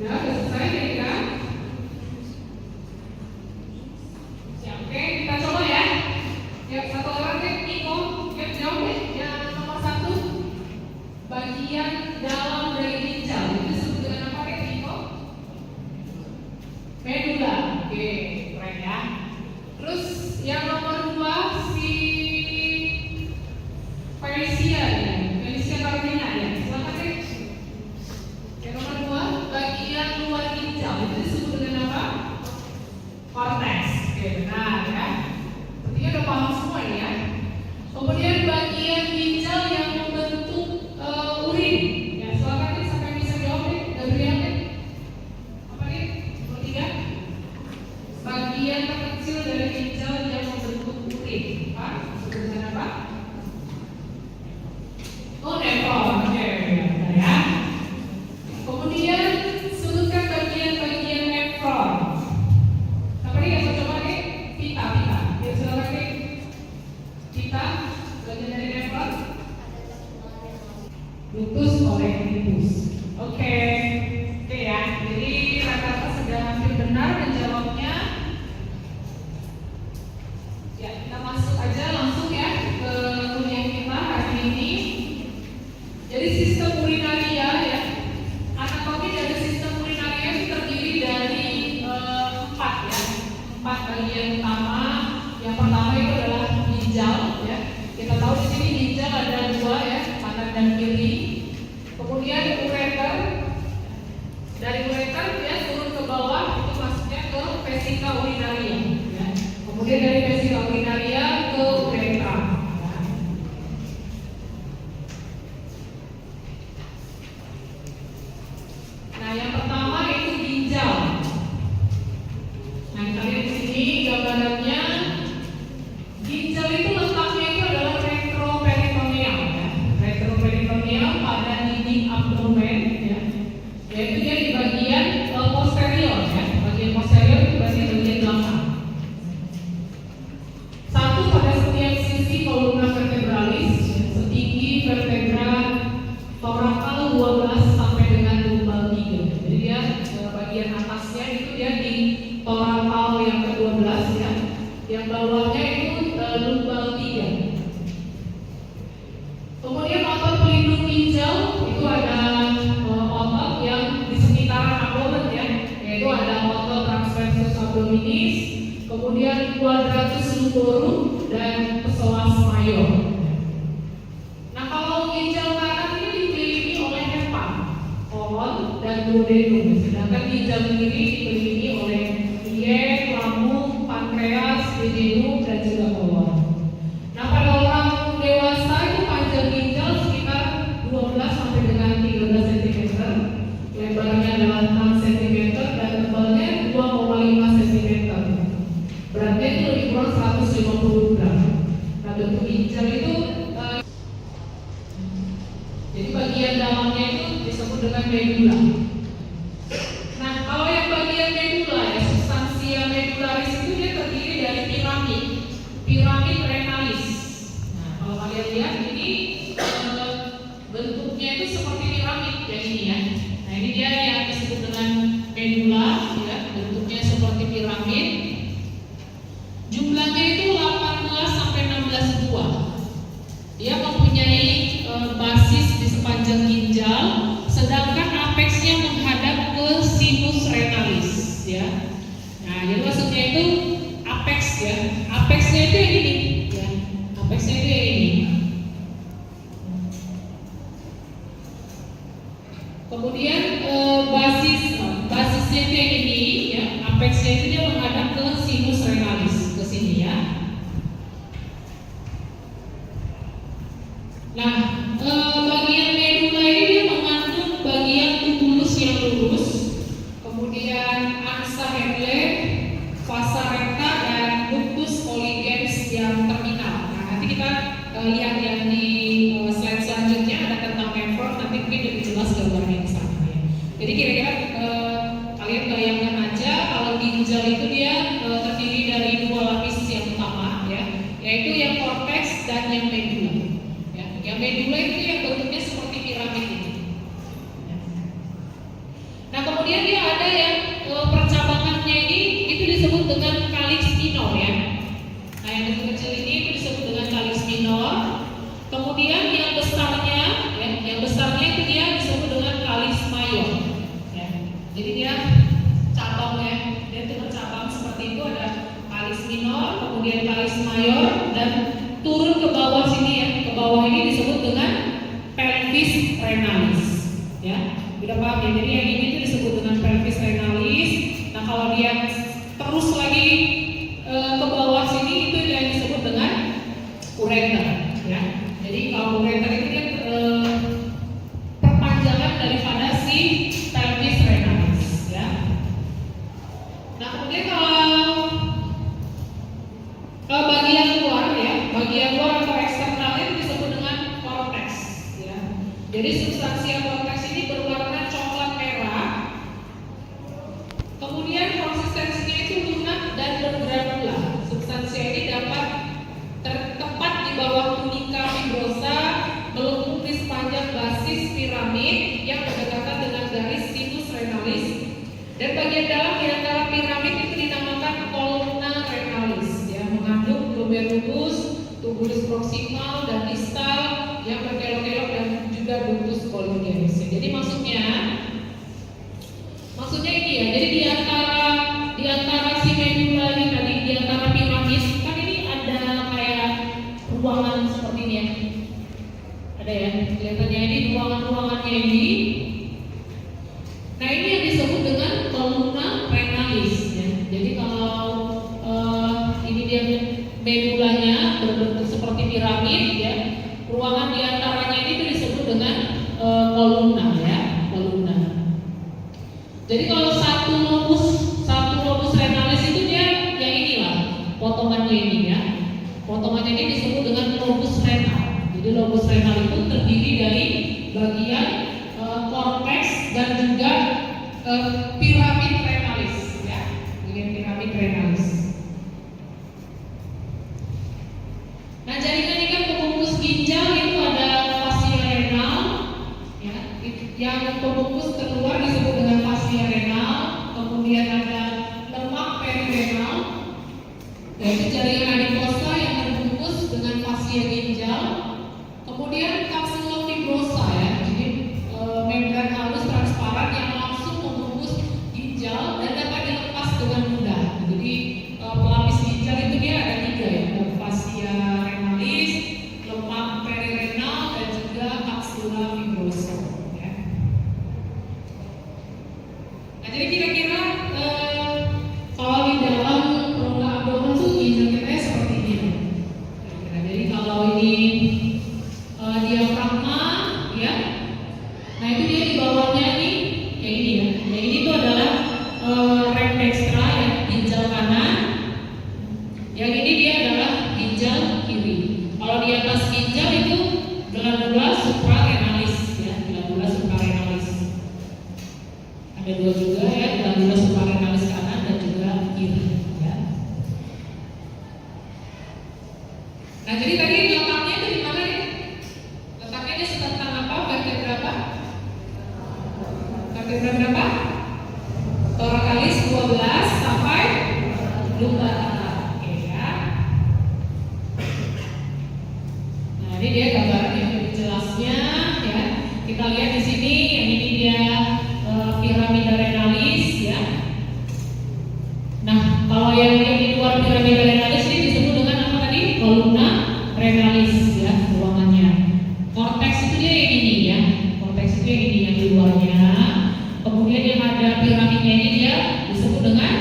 Ya, udah selesai kira-kira. Oke, kita coba ya. Ya, satu orang deh, Niko, jawab deh. Yang nomor 1, bagian dalam dari ginjal itu disebut dengan apa deh, Niko? Medula. Oke, keren ya. Terus yang nomor 2 si Felicia ya, Felicia Carolina ya. Silakan deh. Yang nomor 2, bagian luar ginjal itu disebut dengan apa? Cortex. Oke, benar ya. Sepertinya udah paham semua ini ya. Kemudian bagian ginjal yang membentuk urin. Ya, silakan deh, sampai bisa jawab deh. Gabriel deh. Apa deh? Nomor 3. Bagian terkecil dari ginjal yang membentuk urin. Apa? Disebut dengan apa? Oh, nefron. Oke, benar ya. Kemudian sebutkan bagian-bagian nefron. Apa nih yang coba deh? Pita. Ya, silakan deh. Pita, bagian dari nefron. Ductus olecticus. Oke ya. Jadi rata-rata sudah hampir benar menjawabnya. Ya, kita masuk aja langsung ya ke kuliah kita hari ini. Jadi sistem urinaria ya. Anatomi dari sistem urinaria itu terdiri dari 4 ya. 4 bagian utama. Yang pertama itu adalah ginjal ya. Kita tahu di sini ginjal ada 2 ya, kanan dan kiri. Kemudian ureter. Dari ureter dia turun ke bawah itu masuknya ke vesika urinaria ya. Kemudian dari vesika urinaria ke uretra. Nah, yang pertama itu ginjal. Nah, kita lihat di sini gambarannya. Ginjal itu letaknya itu adalah retroperitoneal ya. Retroperitoneal pada dinding abdomen ya. Yaitu dia di bagian posterior ya. Bagian posterior itu berarti bagian belakang. Satu pada setiap sisi kolumna vertebralis ya, setinggi vertebra torakal 12 sampai dengan lumbal 3. Jadi dia bagian atasnya itu dia di torakal yang ke-12 ya. Yang bawahnya itu lumbal 3. Kemudian otot pelindung ginjal itu ada otot yang di sekitaran abdomen ya, yaitu ada otot transversus abdominis, kemudian quadratus lumborum dan psoas major. Nah, kalau ginjal kanan ini dikelilingi oleh hepan, kolon dan duodenum, sedangkan ginjal kiri dikelilingi oleh iek, lambung, pankreas, duodenum dan juga kolon. Nah, pada orang dewasa itu panjang ginjal sekitar 12 sampai dengan 13 cm, lebarnya adalah 6 cm dan tebalnya 2,5 cm. Beratnya itu lebih kurang 150 gram. Nah, bentuk ginjal itu jadi bagian dalamnya itu disebut dengan medula. Nah, kalau yang bagian medula ya, substansia medularis itu dia terdiri dari piramid renalis. Nah, kalau kalian lihat ini bentuknya itu seperti piramid kayak ini ya. Nah, ini dia yang disebut dengan medula ya, bentuknya seperti piramid. Jumlahnya itu 18 sampai 16 buah. Dia mempunyai basis di sepanjang ginjal, sedangkan apexnya menghadap ke sinus renalis ya. Nah, jadi maksudnya itu apex ya. Apexnya itu yang ini ya. Apexnya itu yang ini. Kemudian basisnya itu yang ini ya. Apexnya itu dia menghadap ke sinus renalis ke sini ya. Nah, bagian medula ini dia mengandung bagian tubulus yang lurus, kemudian ansa Henle, vasa recta dan ductus oligens yang terminal. Nah, nanti kita lihat yang di slide selanjutnya ada tentang nefron, nanti mungkin lebih jelas gambarnya di sana ya. Jadi kira-kira kalian bayangkan aja kalau ginjal itu dia terdiri dari 2 lapis yang utama ya, yaitu yang cortex dan yang medula. Yang medula itu yang bentuknya seperti piramid ini. Nah, kemudian dia kemudian kalis mayor dan turun ke bawah sini ya. Ke bawah ini disebut dengan pelvis renalis. Ya, udah paham ya? Jadi yang ini tuh disebut dengan pelvis renalis. Nah, kalau dia terus lagi ke bawah sini itu yang disebut dengan ureter. Ya, jadi kalau ureter itu dia perpanjangan daripada si pelvis renalis. Ya. Nah, kemudian kalau bagian luar ya, bagian luar atau eksternal itu disebut dengan korteks. Ya. Jadi substansia korteks ini berwarna coklat merah. Kemudian konsistensinya itu lunak dan bergranula. Substansia ini dapat tepat di bawah tunika fibrosa, melengkung di sepanjang basis piramid yang berdekatan dengan garis sinus renalis. Dan bagian dalam di antara piramid itu dinamakan columna renalis, ya, mengandung glomerulus, tubulus proximal dan distal yang berkelok-kelok dan juga ductus columnaris. Jadi maksudnya ini ya. Jadi di antara si medula ini tadi, di antara piramid kan ini ada kayak ruangan seperti ini ya. Ada ya, kelihatannya ini ruangannya ini. Nah, ini yang disebut dengan columna renalis ya. Jadi kalau ini dia medulanya berbentuk seperti piramid ya. Ruangan di antaranya ini disebut dengan columna ya, columna. Jadi kalau satu lobus renalis itu dia yang inilah potongannya ini ya. Potongannya ini disebut dengan lobus renal. Jadi lobus renal itu terdiri dari bagian korteks dan juga piramid renalis ya, bagian piramid renalis. Nah, jaringan ikan pembungkus ginjal itu ada fascia renal ya, yang pembungkus keluar disebut dengan fascia renal. Kemudian ada lemak perirenal, yaitu jaringan adipose yang terbungkus dengan fascia ginjal. Kemudian kapsula fibrosa ya, jadi membran halus transparan yang langsung membungkus ginjal dan dapat dilepas dengan mudah. Jadi pelapis ginjal itu dia ada 3 ya, fascia renalis, lemak perirenal dan juga kapsula fibrosa. Ya. Nah, jadi kira-kira kalau di dalam rongga abdomen tuh ginjal kita seperti ini. Nah, jadi kalau ini diafragma ya. Nah, itu dia di bawahnya nih kayak ini ya. Nah, ini tuh adalah rem dextra ya, ginjal kanan. Yang ini dia adalah ginjal kiri. Kalau di atas ginjal itu glandula suprarenalis ya, glandula suprarenalis. Ada 2 juga ya, glandula suprarenalis kanan dan juga kiri ya. Nah, jadi tadi letaknya itu di mana nih? Letaknya di sekitar apa? Vertebra apa? Vertebra berapa? Thoracalis 12 sampai lumbar. Oke ya. Nah, ini dia gambaran yang lebih jelasnya ya. Kita lihat di sini, yang ini dia piramida renalis ya. Nah, kalau yang di luar piramida renalis ini disebut dengan apa tadi? Columna renalis ya, ruangannya. Korteks itu dia yang ini ya. Korteks itu yang ini yang di luarnya. Kemudian yang ada piramidnya ini dia disebut dengan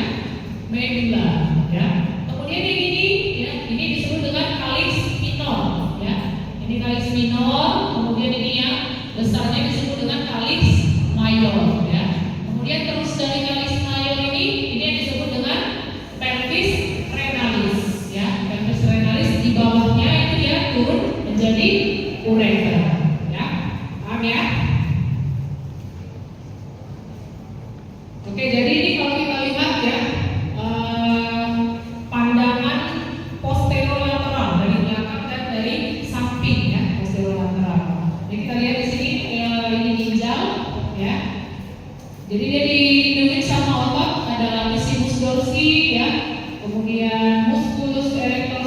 medula ya. Kemudian yang ini ya, ini disebut dengan kalis minor ya. Ini kalis minor, kemudian ini yang besarnya disebut dengan kalis mayor ya. Kemudian terus dari kalis mayor ini yang disebut dengan pelvis renalis ya. Pelvis renalis di bawahnya itu dia turun menjadi ureter ya. Paham ya? Oke, jadi ini kalau kita lihat ya, pandangan posterolateral dari belakang dan dari samping ya, posterolateral. Jadi kita lihat di sini ini ginjal ya. Jadi dia dilindungi sama otot, ada latissimus dorsi ya, kemudian musculus erector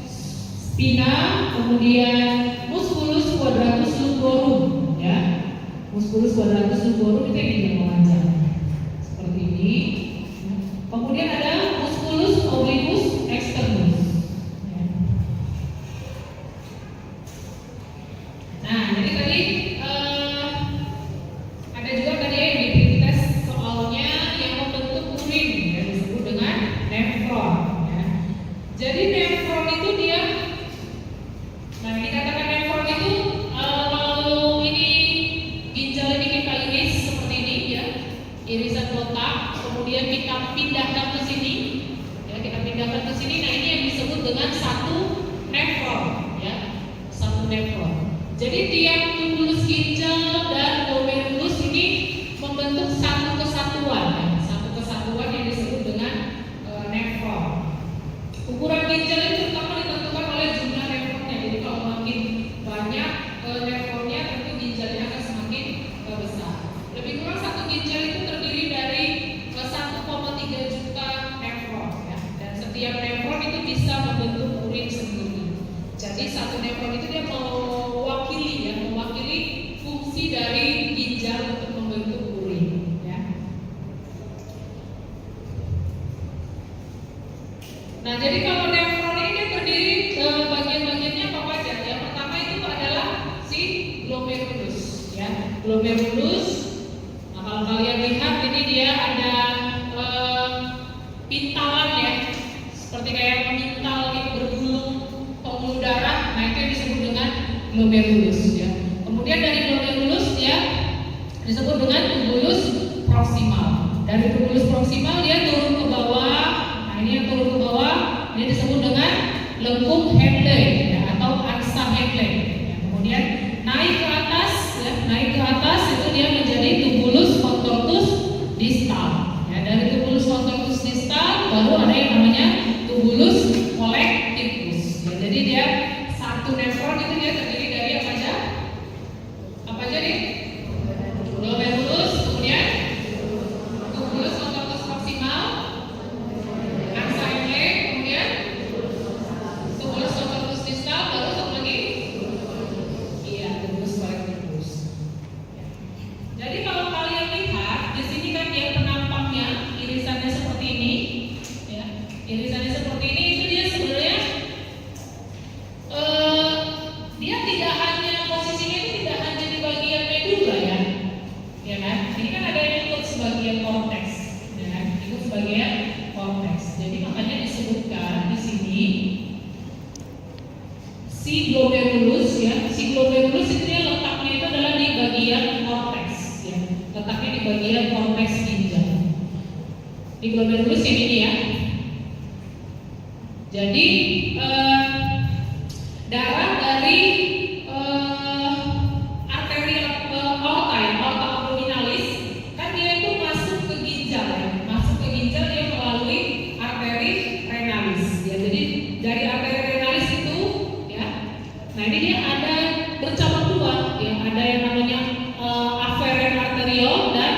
spina, kemudian musculus quadratus lumborum ya. Musculus quadratus lumborum itu yang memanjang. Seperti ini. Kemudian ada musculus obliquus externus fungsi dari ginjal untuk membentuk urin, ya. Nah, jadi kalau nefron ini terdiri bagian-bagiannya apa aja? Yang pertama itu adalah si glomerulus, ya. Glomerulus. Nah, kalau kalian lihat ini dia ada pintalan, ya, seperti kayak pemintal itu bergulung pembuluh darah. Nah, itu yang disebut dengan glomerulus, ya. Kemudian dari glomerulus dia disebut dengan tubulus proksimal. Dari tubulus proksimal dia turun ke bawah. Nah, ini yang turun ke bawah ini disebut dengan lengkung Henle, ya, atau aksa Henle. Ya, kemudian naik ke atas, ya, naik ke atas itu dia menjadi tubulus contortus distal. Ya, dari tubulus contortus distal baru ada yang namanya tubulus collectivus. Ya, jadi dia satu nefron itu dia terdiri dari apa aja? Apa aja nih? Glomerulus, kemudian tubulus contortus proximal, aksa Henle, kemudian tubulus contortus distal, baru satu lagi. Iya, tubulus collectivus. Jadi kalau kalian lihat di sini kan dia penampaknya irisannya seperti ini, ya. Irisannya seperti ini itu dia sebenarnya dia tidak hanya posisinya itu tidak hanya di bagian medula, ya kan? Ini kan ada yang ikut sebagian korteks, ya kan? Ikut sebagian korteks. Jadi makanya disebutkan di sini si glomerulus, ya. Si glomerulus itu dia letaknya itu adalah di bagian korteks, ya. Letaknya di bagian korteks ginjal. Di glomerulus yang ini, ya. Jadi darah dari arteri aorta abdominalis kan dia itu masuk ke ginjal, ya. Masuk ke ginjal dia melalui arteri renalis, ya. Jadi dari arteri renalis itu, ya. Nah, ini dia ada bercabang dua, ya. Ada yang namanya afferent arteriole dan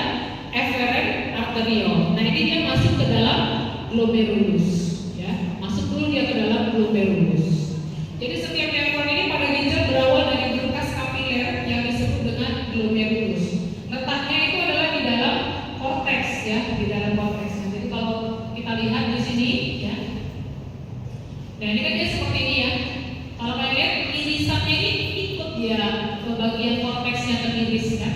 efferent arteriole. Nah, ini dia masuk ke dalam glomerulus, ya. Masuk dulu dia ke dalam glomerulus. Jadi setiap nefron ini pada ginjal berawal dari berkas kapiler yang disebut dengan glomerulus. Letaknya itu adalah di dalam korteks, ya, di dalam korteks. Jadi kalau kita lihat di sini, ya. Nah, ini kan dia seperti ini, ya. Kalau kalian lihat irisannya ini ikut dia ke bagian korteks yang teriris, ya.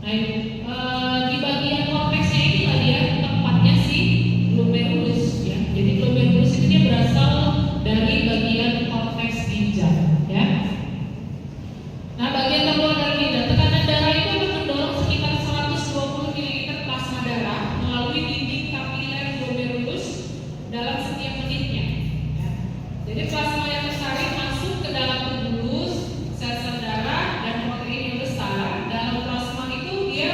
Nah, di bagian korteksnya inilah dia tempatnya si glomerulus, ya. Jadi glomerulus itu dia berasal dari bagian korteks ginjal, ya. Nah, bagian terluar dari ginjal, tekanan darah itu akan mendorong sekitar 120 ml plasma darah melalui dinding kapiler glomerulus dalam setiap menitnya, ya. Jadi plasma yang besar masuk ke dalam tubulus, sel-sel darah dan protein yang besar. Dalam plasma itu dia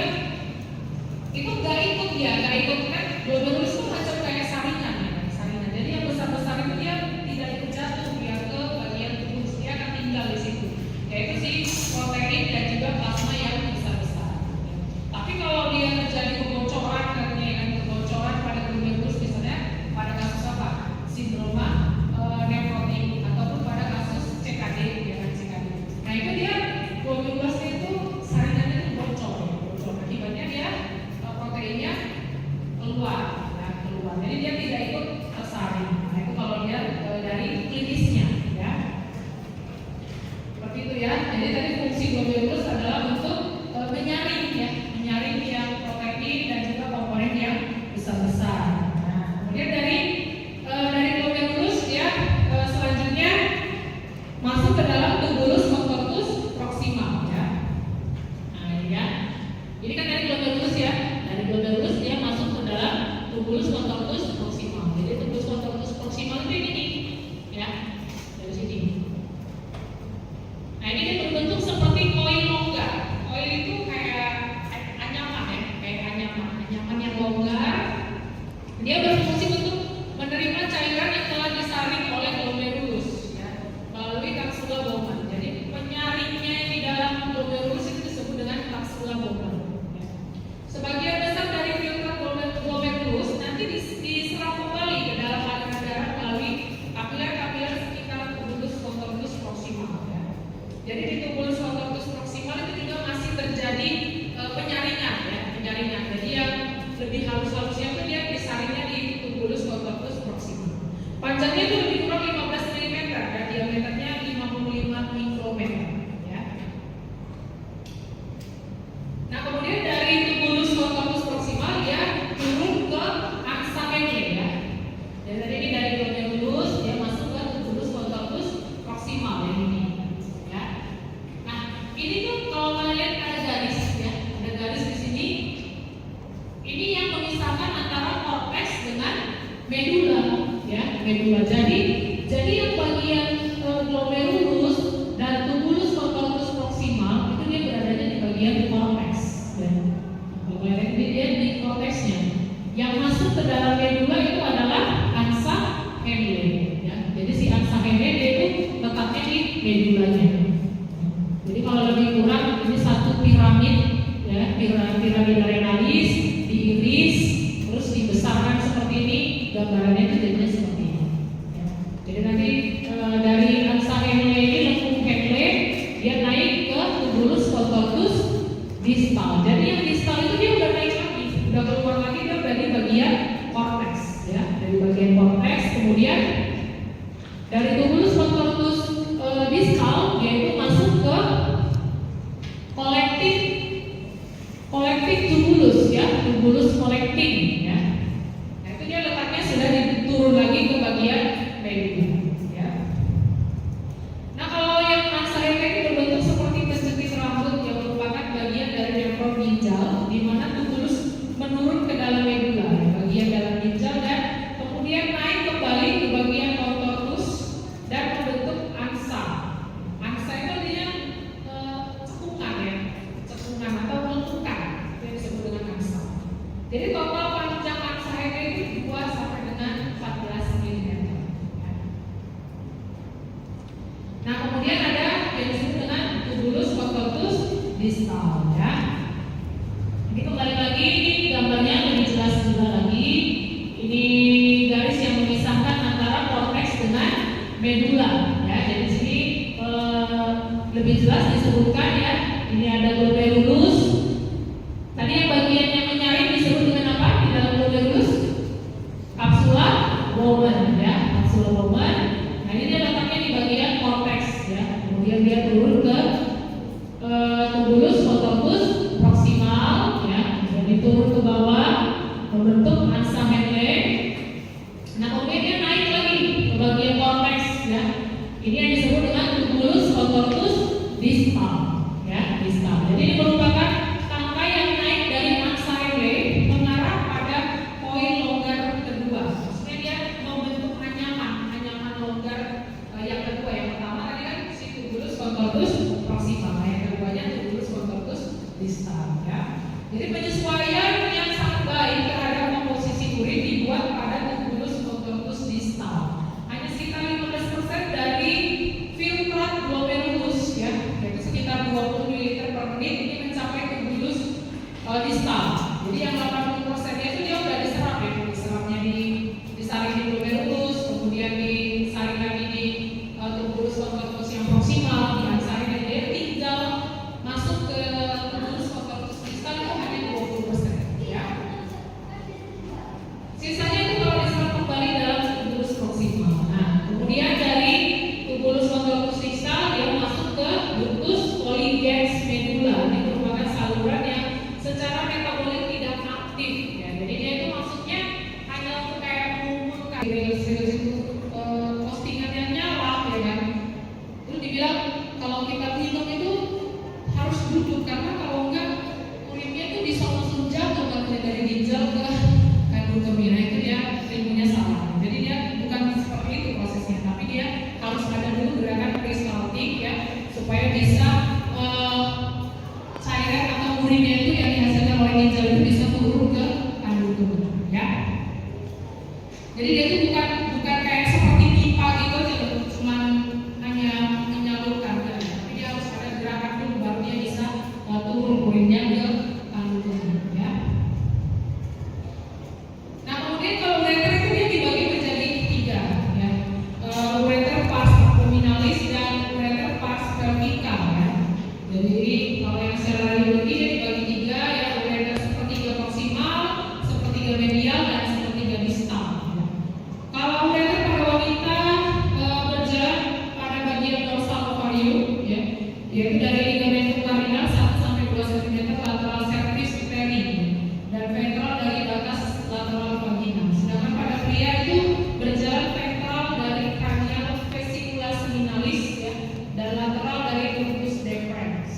bagian korteks. Ya. Kalau dia di korteksnya. Yang masuk ke dalam medula itu adalah ansa Henle. Ya. Jadi si ansa Henle itu letaknya di medulanya. Jadi kalau lebih kurang ini satu piramid, ya, piramid renalis, diiris, terus dibesarkan seperti ini, gambarannya itu jadinya seperti ini. Ya. Jadi nanti dari ansa Henle ini, lengkung Henle, dia naik ke tubulus contortus distal. Jadi yang distal itu dia udah naik lagi, udah keluar lagi, dia udah di bagian korteks, ya, dari bagian korteks. Kemudian dari tubulus contortus distal dia itu masuk ke kolektif tubulus, ya, tubulus collecting, ya. Nah itu dia letaknya sudah diturun lagi ke bagian medula, ya. Nah kalau yang ansa Henle itu berbentuk seperti pencetit rambut yang merupakan bagian dari membran ginjal, di mana tubulus menurun ke dalam medula, ya, bagian dalam ginjal, dan kemudian naik kembali ke bagian contortus dan membentuk ansa. Ansa itu artinya cekungan, ya, cekungan atau lengkungan, yang disebut dengan ansa. Jadi total panjang ansa Henle itu 2 sampai dengan 14 mm. Ya. Nah kemudian ada yang disebut dengan tubulus contortus distal, ya. Ini kembali lagi, ini gambarnya lebih jelas juga lagi. Ini garis yang memisahkan antara korteks dengan medula, ya. Jadi di sini lebih jelas disebutkan, ya. Ini ada glomerulus. Tadi yang bagian yang menyaring disebut dengan apa di dalam glomerulus? Kapsula Bowman, ya, kapsula Bowman. Nah ini dia letaknya di bagian korteks, ya. Kemudian dia turun ke tubulus contortus proximal, ya, jadi turun ke bawah membentuk ansa Henle. Nah kemudian dia naik lagi ke bagian korteks, ya. Ini yang disebut dengan tubulus contortus distal, ya, distal. Jadi ini merupakan tangkai yang naik dari ansa Henle mengarah pada poin longgar kedua. Maksudnya dia membentuk anyaman longgar yang kedua. Yang pertama tadi kan si tubulus contortus proximal, yang keduanya tubulus contortus distal, ya. Jadi penyesuaian yang sangat baik terhadap komposisi urin dibuat pada tubulus contortus distal. Hanya sekitar 15% dari filtrat glomerulus, ya, yaitu sekitar 20 ml per menit ini mencapai tubulus distal. Jadi yang 80%-nya itu dia udah diserap, ya, diserapnya disaring di glomerulus, kemudian disaring lagi di tubulus contortus yang proximal, di ansa Henle, dia tinggal masuk ke tubulus contortus distal itu hanya 20%, ya. Sisanya itu kalau diserap kembali dalam tubulus proximal. Nah, kemudian dari tubulus contortus distal dia masuk ke ductus colligens medula. Ini merupakan saluran yang secara metabolik tidak aktif, ya. Jadi dia itu maksudnya hanya untuk kayak mengumpulkan itu postingannya nyala, ya kan. Terus dibilang kalau kita minum itu harus duduk, karena kalau enggak urinnya itu bisa langsung jatuh dari ginjal ke kandung kemih. Itu dia ilmunya salah. Jadi dia bukan seperti itu prosesnya, tapi dia harus ada dulu gerakan peristaltik, ya, supaya bisa cairan atau urinnya itu yang dihasilkan oleh ginjal itu bisa turun ke kandung kemih, ya. Jadi dia itu bukan kayak seperti pipa gitu aja, cuma hanya menyalurkan, ya. Tapi dia harus ada gerakan dulu baru dia bisa turun urinnya ke kandung kemih, ya. Nah kemudian kalau ureter itu dia dibagi menjadi 3, ya. Ureter pars abdominalis dan ureter pars cervical, ya. Jadi kalau yang secara radiologi dia dibagi 3, ya, ureter sepertiga proximal, sepertiga medial, dan sepertiga distal, ya. Kalau ureter pada wanita berjalan pada bagian dorsal ovarium, ya, yaitu dari ligamentum carinal 1 sampai 2 cm lateral cervix uteri, dan ventral dari batas lateral vagina. Sedangkan pada pria itu berjalan ventral dari cranial vesicula seminalis, ya, dan lateral dari turbus deferens.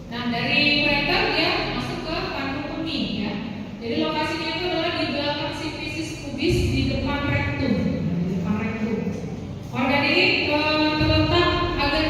Nah dari ureter dia masuk ke kandung kemih, ya. Jadi lokasinya itu adalah di belakang sifisis pubis di depan rektum, di depan rektum. Organ ini terletak agak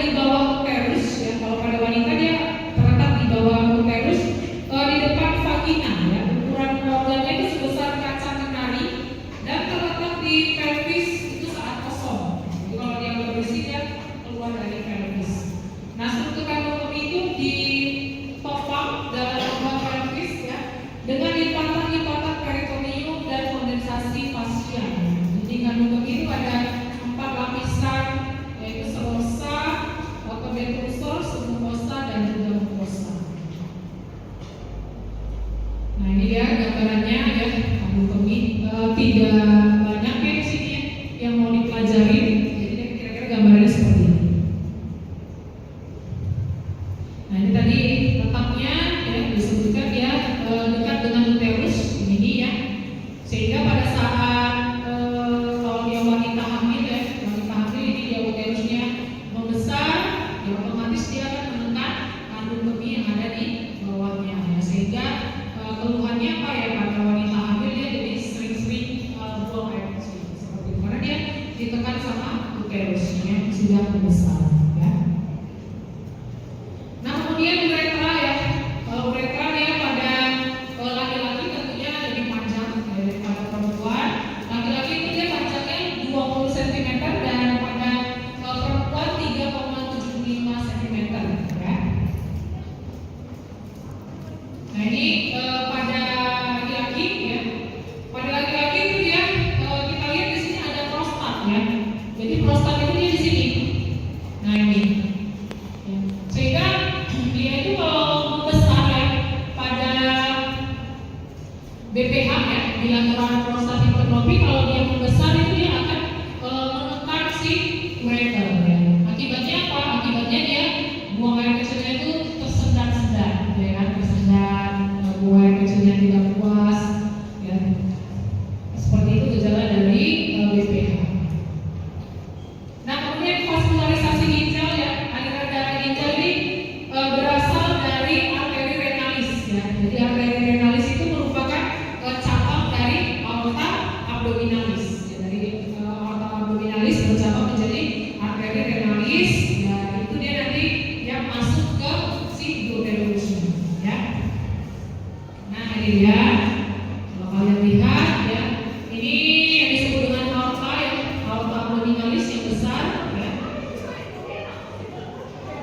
gambarannya ya, Abu Kemi tidak banyak ya di sini ya, yang mau dipelajari. Jadi kira-kira gambarannya seperti ini. Nah ini tadi letaknya ya disebutkan ya dekat dengan uterus ini ya, sehingga pada saat kalau dia wanita hamil ya, wanita hamil ini dia uterusnya membesar, ya otomatis dia akan menekan kandung kemih yang ada di bawahnya ya, sehingga keluhannya apa ya pada wanita hamil dia jadi sering-sering buang air kecil seperti itu karena dia ditekan sama uterusnya sudah membesar ya. Nah kemudian uretra ya, uretra dia pada laki-laki tentunya lebih panjang daripada perempuan. Laki-laki itu dia panjangnya 20 cm dan pada perempuan 3,75 cm ya. Nah ini pada laki-laki ya, pada laki-laki itu dia kita lihat di sini ada prostat ya. Jadi prostat itu dia di sini. Nah ini, ya. Sehingga dia itu kalau membesar ya pada BPH ya, bilateral prostat hipertrofi, kalau dia membesar itu dia akan menekan si ureter ya. Akibatnya apa? Akibatnya dia buang air kecilnya itu tersendat-sendat ya kan, tersendat, buang air kecilnya tidak puas ya. Seperti itu gejala dari BPH. Nah kemudian vaskularisasi ginjal ya, aliran darah ginjal ini berasal dari arteri renalis ya. Jadi arteri renalis itu merupakan cabang dari aorta abdominalis ya. Dari aorta abdominalis bercabang menjadi arteri renalis ya, itu dia nanti yang masuk ke si glomerulus ya. Nah ini dia, kalau kalian lihat ya, ini yang disebut dengan aorta ya, aorta abdominalis yang besar ya.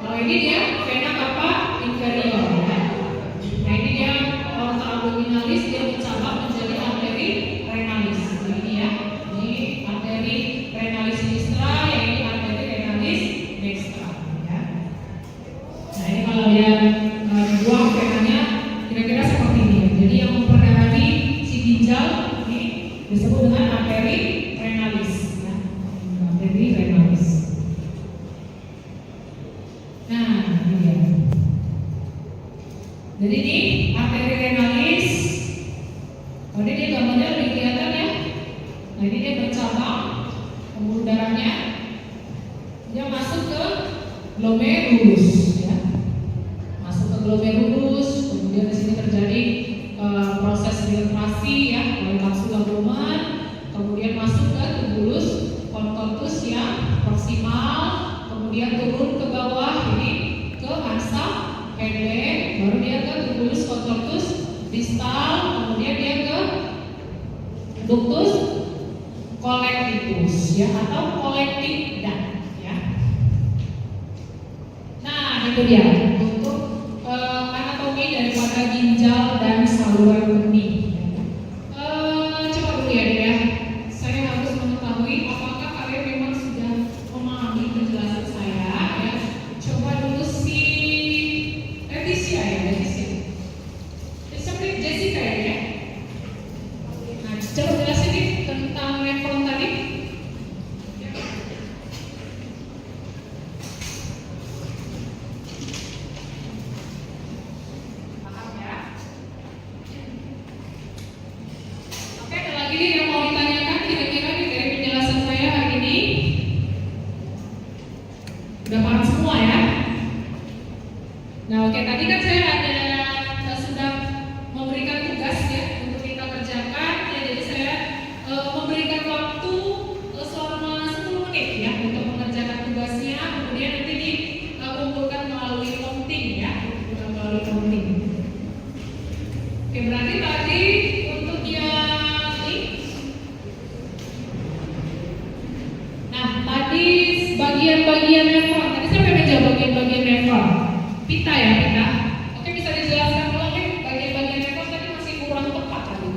Kalau ini dia vena cava inferior ya. Nah ini dia aorta abdominalis, dia bercabang menjadi arteri renalis. Nah, ini ya, ini arteri renalis sinistra, yang ini arteri renalis dextra ya. Nah ini kalau lihat buang venanya kira-kira seperti ini. Jadi yang memperdarahi si ginjal ini disebut dengan arteri renalis ya. Arteri renalis. Nah ini dia. Jadi ini arteri renalis. Kalau dia gambarnya lebih kelihatan ya. Nah ini dia bercabang, pembuluh darahnya dia masuk ke glomerulus ya. Masuk ke glomerulus, kemudian di sini terjadi proses filtrasi ya oleh kapsula Bowman, kemudian masuk ke tubulus contortus yang proksimal, kemudian turun ke bawah ini ke ansa pendek, baru dia ke tubulus contortus distal, kemudian dia ke ductus collecticus ya atau collecting duct ya. Nah itu dia untuk anatomi daripada ginjal dan saluran kemih. Coba dulu ya, saya harus mengetahui apakah kalian memang sudah memahami penjelasan saya ya. Coba dulu si Leticia ya, Leticia. Seperti Jessica ya. Nah, coba jelasin nih tentang nefron tadi. Paham ya? Oke, ada lagi nih yang mau ditanyakan kira-kira nih dari penjelasan saya hari ini? Udah paham semua ya? Nah, oke, tadi kan saya sudah memberikan tugas ya untuk kita kerjakan ya, jadi saya memberikan waktu selama 10 menit ya untuk mengerjakan tugasnya, kemudian nanti dikumpulkan melalui counting ya, melalui counting. Oke, berarti tadi untuk yang ini, nah tadi bagian-bagian nefron, tadi saya pengen jawab bagian-bagian nefron, pita ya pita. Oke, bisa dijelaskan ulang ya bagian-bagian nefron tadi masih kurang tepat tadi.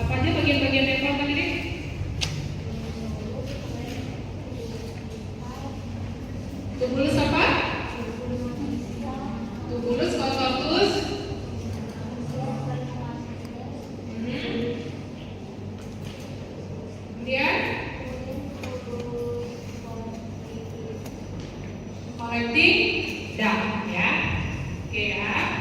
Apa aja bagian-bagian nefron tadi nih? Tubulus apa? Tubulus contortus. Mengerti? Tidak, ya. Oke ya.